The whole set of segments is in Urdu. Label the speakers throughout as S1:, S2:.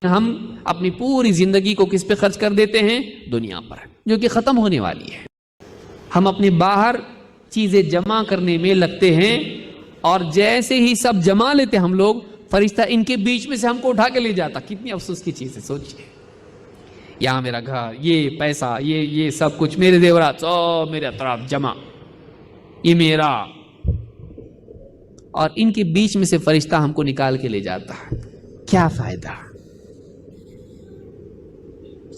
S1: ہم اپنی پوری زندگی کو کس پہ خرچ کر دیتے ہیں؟ دنیا پر، جو کہ ختم ہونے والی ہے۔ ہم اپنے باہر چیزیں جمع کرنے میں لگتے ہیں، اور جیسے ہی سب جما لیتے ہم لوگ، فرشتہ ان کے بیچ میں سے ہم کو اٹھا کے لے جاتا۔ کتنی افسوس کی چیز ہے، سوچئے، یہاں میرا گھر، یہ پیسہ، یہ سب کچھ، میرے زیورات سب میرے اطراف جمع، یہ میرا، اور ان کے بیچ میں سے فرشتہ ہم کو نکال کے لے جاتا۔ کیا فائدہ؟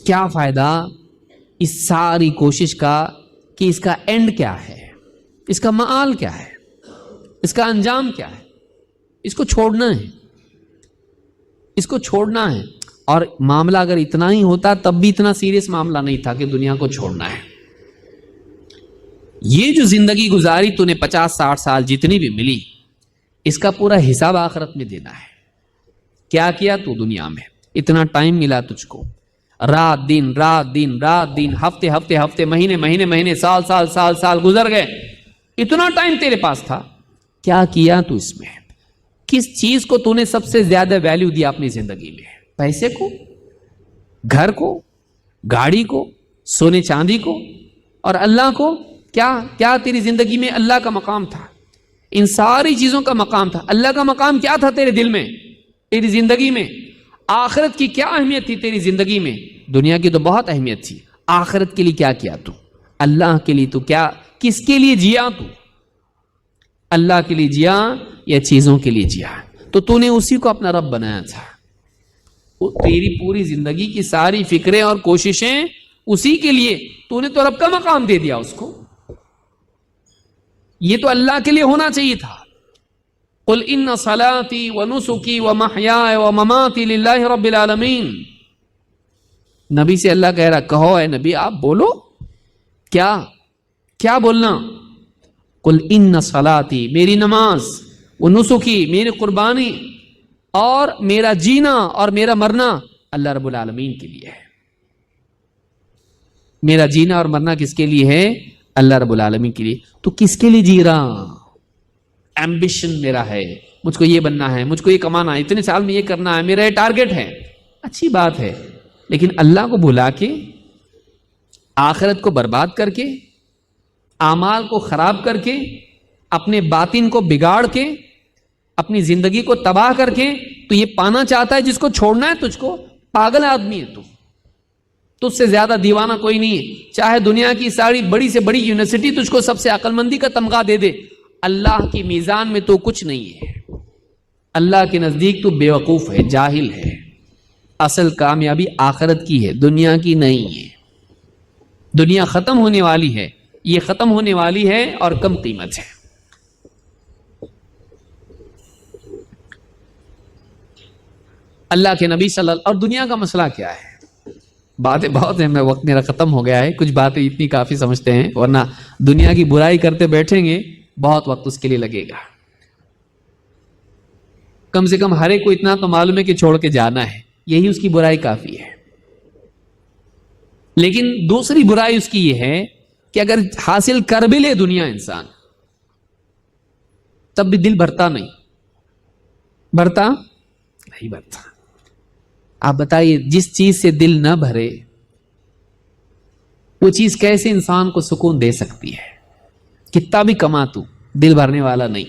S1: کیا فائدہ اس ساری کوشش کا کہ اس کا اینڈ کیا ہے، اس کا مآل کیا ہے، اس کا انجام کیا ہے؟ اس کو چھوڑنا ہے، اس کو چھوڑنا ہے۔ اور معاملہ اگر اتنا ہی ہوتا تب بھی اتنا سیریس معاملہ نہیں تھا کہ دنیا کو چھوڑنا ہے۔ یہ جو زندگی گزاری تو نے 50-60 سال جتنی بھی ملی، اس کا پورا حساب آخرت میں دینا ہے۔ کیا کیا تو دنیا میں؟ اتنا ٹائم ملا تجھ کو، رات دن رات دن رات دن، ہفتے ہفتے ہفتے، مہینے مہینے مہینے، سال سال سال سال گزر گئے، اتنا ٹائم تیرے پاس تھا، کیا کیا تو اس میں؟ کس چیز کو تو نے سب سے زیادہ ویلیو دیا اپنی زندگی میں؟ پیسے کو، گھر کو، گاڑی کو، سونے چاندی کو، اور اللہ کو؟ کیا تیری زندگی میں اللہ کا مقام تھا؟ ان ساری چیزوں کا مقام تھا، اللہ کا مقام کیا تھا تیرے دل میں، تیری زندگی میں؟ آخرت کی کیا اہمیت تھی تیری زندگی میں؟ دنیا کی تو بہت اہمیت تھی، آخرت کے لیے کیا کیا تو؟ اللہ کے لیے تو کیا، کس کے لیے جیا تو؟ اللہ کے لیے جیا یا چیزوں کے لیے جیا؟ تو نے اسی کو اپنا رب بنایا تھا، تیری پوری زندگی کی ساری فکریں اور کوششیں اسی کے لیے، تو نے تو رب کا مقام دے دیا اس کو۔ یہ تو اللہ کے لیے ہونا چاہیے تھا۔ قل ان صلاتي ونسكي ومحياي ومماتي لله رب العالمین۔ نبی سے اللہ کہہ رہا، کہو اے نبی آپ بولو، کیا بولنا؟ قل ان صلاتي، میری نماز، ونسكي، میری قربانی، اور میرا جینا اور میرا مرنا اللہ رب العالمین کے لیے ہے۔ میرا جینا اور مرنا کس کے لیے ہے؟ اللہ رب العالمین کے لیے۔ تو کس کے لیے جی رہا؟ ایمبیشن میرا ہے، مجھ کو یہ بننا ہے، مجھ کو یہ کمانا ہے، اتنے سال میں یہ کرنا ہے، میرا یہ ٹارگٹ ہے، اچھی بات ہے، لیکن اللہ کو بھلا کے، آخرت کو برباد کر کے، اعمال کو خراب کر کے، اپنے باطن کو بگاڑ کے، اپنی زندگی کو تباہ کر کے تو یہ پانا چاہتا ہے جس کو چھوڑنا ہے تجھ کو؟ پاگل آدمی ہے تو، تجھ سے زیادہ دیوانہ کوئی نہیں ہے۔ چاہے دنیا کی ساری بڑی سے بڑی یونیورسٹی تجھ کو سب سے عقل مندی کا تمغہ دے دے، اللہ کی میزان میں تو کچھ نہیں ہے۔ اللہ کے نزدیک تو بے وقوف ہے، جاہل ہے۔ اصل کامیابی آخرت کی ہے، دنیا کی نہیں ہے۔ دنیا ختم ہونے والی ہے، یہ ختم ہونے والی ہے اور کم قیمت ہے۔ اللہ کے نبی صلی اللہ، اور دنیا کا مسئلہ کیا ہے؟ باتیں بہت ہیں، میں وقت میرا ختم ہو گیا ہے، کچھ باتیں اتنی کافی سمجھتے ہیں، ورنہ دنیا کی برائی کرتے بیٹھیں گے بہت وقت اس کے لیے لگے گا۔ کم سے کم ہر ایک کو اتنا تو معلوم ہے کہ چھوڑ کے جانا ہے، یہی اس کی برائی کافی ہے۔ لیکن دوسری برائی اس کی یہ ہے کہ اگر حاصل کر بھی لے دنیا انسان، تب بھی دل بھرتا نہیں بھرتا۔ آپ بتائیے، جس چیز سے دل نہ بھرے وہ چیز کیسے انسان کو سکون دے سکتی ہے؟ کتنا بھی کما تو دل بھرنے والا نہیں۔